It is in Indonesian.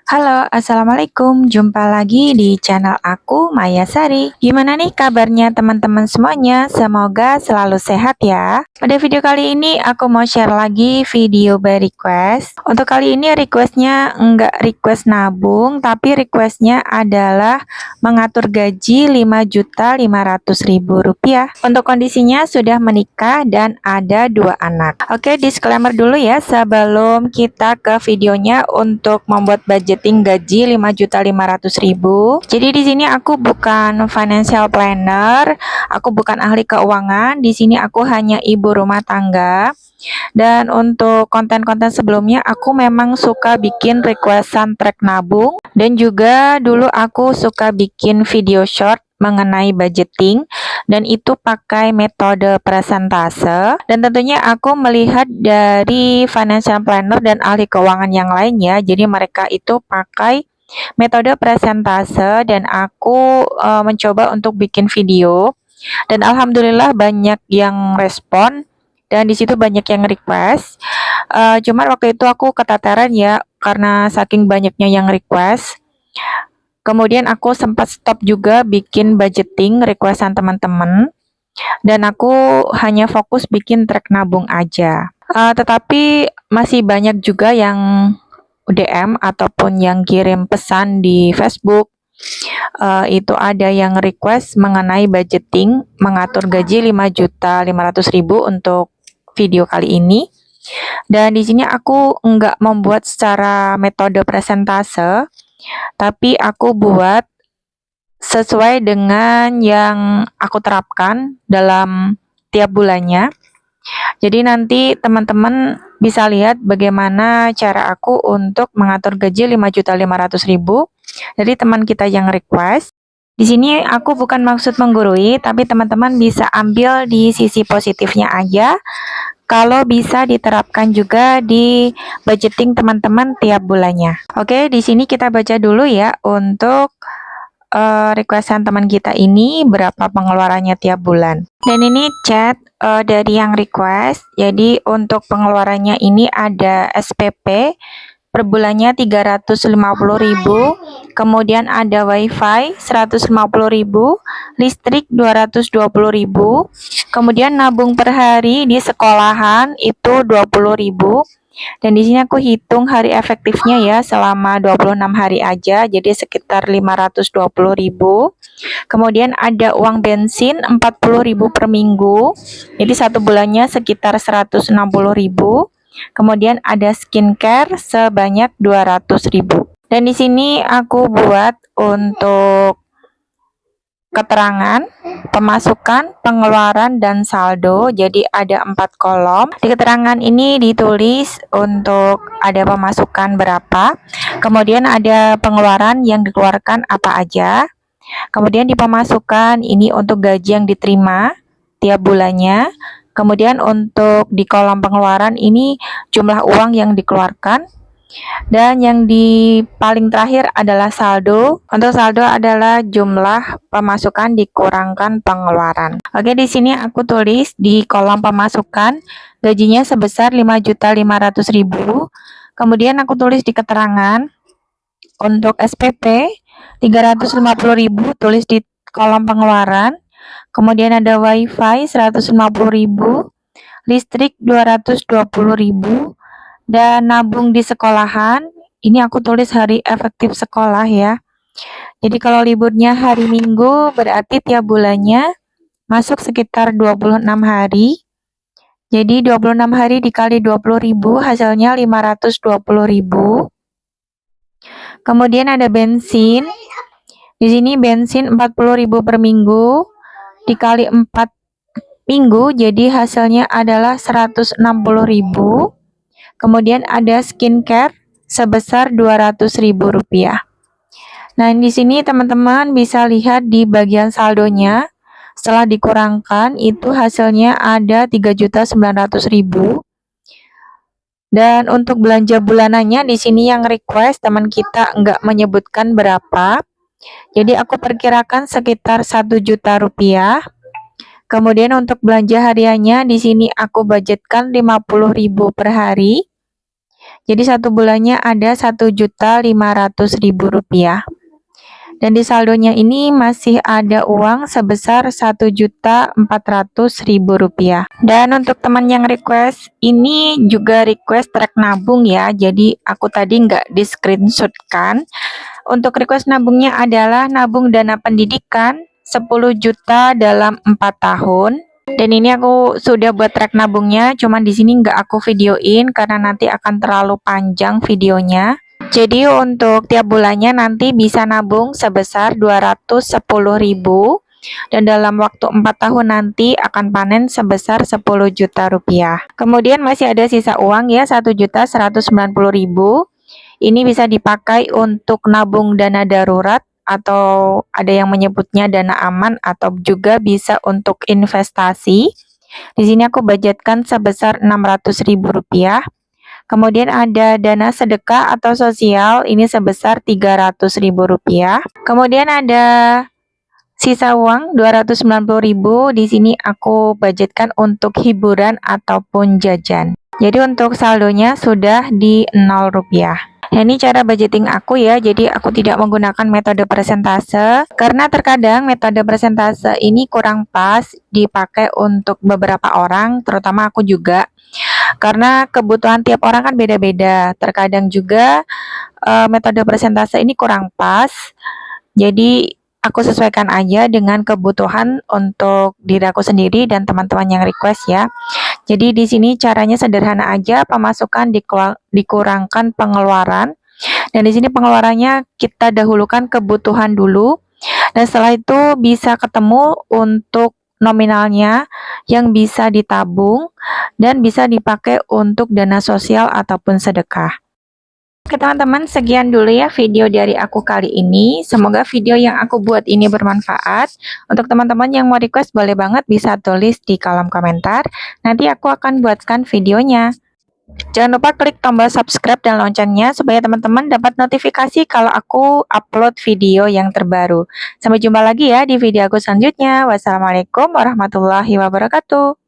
Halo, assalamualaikum. Jumpa lagi di channel aku, Maya Sari. Gimana nih kabarnya teman-teman semuanya? Semoga selalu sehat ya. Pada video kali ini aku mau share lagi video by request. Untuk kali ini requestnya enggak request nabung, tapi requestnya adalah mengatur gaji Rp5.500.000. Untuk kondisinya sudah menikah dan ada 2 anak. Oke, disclaimer dulu ya sebelum kita ke videonya. Untuk membuat budgeting gaji Rp5.500.000. Jadi di sini aku bukan financial planner, aku bukan ahli keuangan. Di sini aku hanya ibu rumah tangga. Dan untuk konten-konten sebelumnya aku memang suka bikin requestan track nabung, dan juga dulu aku suka bikin video short mengenai budgeting, dan itu pakai metode presentase. Dan tentunya aku melihat dari financial planner dan ahli keuangan yang lainnya, jadi mereka itu pakai metode presentase, dan aku mencoba untuk bikin video, dan alhamdulillah banyak yang respon dan di situ banyak yang request. Cuman waktu itu aku keteteran ya karena saking banyaknya yang request. Kemudian aku sempat stop juga bikin budgeting requestan teman-teman, dan aku hanya fokus bikin track nabung aja. Tetapi masih banyak juga yang DM ataupun yang kirim pesan di Facebook. Itu ada yang request mengenai budgeting mengatur gaji Rp5.500.000 untuk video kali ini. Dan di sini aku nggak membuat secara metode presentase, tapi aku buat sesuai dengan yang aku terapkan dalam tiap bulannya. Jadi nanti teman-teman bisa lihat bagaimana cara aku untuk mengatur gaji Rp5.500.000 dari teman kita yang request. Di sini aku bukan maksud menggurui, tapi teman-teman bisa ambil di sisi positifnya aja. Kalau bisa diterapkan juga di budgeting teman-teman tiap bulannya. Oke, di sini kita baca dulu ya untuk requestan teman kita ini berapa pengeluarannya tiap bulan. Dan ini chat dari yang request. Jadi untuk pengeluarannya ini ada SPP per bulannya Rp350.000, kemudian ada WiFi Rp150.000, listrik Rp220.000, kemudian nabung per hari di sekolahan itu Rp20.000. Dan di sini aku hitung hari efektifnya ya selama 26 hari aja, jadi sekitar Rp520.000. Kemudian ada uang bensin Rp40.000 per minggu, jadi satu bulannya sekitar Rp160.000. Kemudian ada skincare sebanyak Rp200.000. Dan di sini aku buat untuk keterangan, pemasukan, pengeluaran, dan saldo. Jadi ada 4 kolom. Di keterangan ini ditulis untuk ada pemasukan berapa, kemudian ada pengeluaran yang dikeluarkan apa aja. Kemudian di pemasukan ini untuk gaji yang diterima tiap bulannya. Kemudian untuk di kolom pengeluaran ini jumlah uang yang dikeluarkan. Dan yang di paling terakhir adalah saldo. Untuk saldo adalah jumlah pemasukan dikurangkan pengeluaran. Oke, di sini aku tulis di kolom pemasukan gajinya sebesar Rp5.500.000. Kemudian aku tulis di keterangan untuk SPP Rp350.000, tulis di kolom pengeluaran. Kemudian ada WiFi Rp150.000, listrik Rp220.000, dan nabung di sekolahan. Ini aku tulis hari efektif sekolah ya. Jadi kalau liburnya hari Minggu berarti tiap bulannya masuk sekitar 26 hari. Jadi 26 hari dikali 20.000 hasilnya Rp520.000. Kemudian ada bensin. Di sini bensin Rp40.000 per minggu dikali 4 minggu, jadi hasilnya adalah Rp160.000. Kemudian ada skincare sebesar Rp200.000. Nah, di sini teman-teman bisa lihat di bagian saldonya. Setelah dikurangkan itu hasilnya ada Rp3.900.000. Dan untuk belanja bulanannya di sini yang request teman kita nggak menyebutkan berapa. Jadi aku perkirakan sekitar Rp1.000.000. Kemudian untuk belanja hariannya di sini aku budgetkan Rp50.000 per hari. Jadi satu bulannya ada Rp1.500.000. Dan di saldonya ini masih ada uang sebesar Rp1.400.000. Dan untuk teman yang request, ini juga request track nabung ya. Jadi aku tadi nggak di screenshotkan. Untuk request nabungnya adalah nabung dana pendidikan 10 juta dalam 4 tahun. Dan ini aku sudah buat track nabungnya, cuman di sini nggak aku videoin karena nanti akan terlalu panjang videonya. Jadi untuk tiap bulannya nanti bisa nabung sebesar 210.000 dan dalam waktu 4 tahun nanti akan panen sebesar 10 juta rupiah. Kemudian masih ada sisa uang ya 1.190.000. Ini bisa dipakai untuk nabung dana darurat atau ada yang menyebutnya dana aman atau juga bisa untuk investasi. Di sini aku budgetkan sebesar Rp600.000. Kemudian ada dana sedekah atau sosial, ini sebesar Rp300.000. Kemudian ada sisa uang Rp290.000, di sini aku budgetkan untuk hiburan ataupun jajan. Jadi untuk saldonya sudah di Rp0. Nah, ini cara budgeting aku ya, jadi aku tidak menggunakan metode persentase karena terkadang metode persentase ini kurang pas dipakai untuk beberapa orang, terutama aku juga. Karena kebutuhan tiap orang kan beda-beda. Terkadang juga metode persentase ini kurang pas. Jadi aku sesuaikan aja dengan kebutuhan untuk diri aku sendiri dan teman-teman yang request ya. Jadi di sini caranya sederhana aja, pemasukan dikurangkan pengeluaran. Dan di sini pengeluarannya kita dahulukan kebutuhan dulu. Dan setelah itu bisa ketemu untuk nominalnya yang bisa ditabung dan bisa dipakai untuk dana sosial ataupun sedekah. Oke teman-teman, sekian dulu ya video dari aku kali ini. Semoga video yang aku buat ini bermanfaat. Untuk teman-teman yang mau request, boleh banget bisa tulis di kolom komentar. Nanti aku akan buatkan videonya. Jangan lupa klik tombol subscribe dan loncengnya supaya teman-teman dapat notifikasi kalau aku upload video yang terbaru. Sampai jumpa lagi ya di video aku selanjutnya. Wassalamualaikum warahmatullahi wabarakatuh.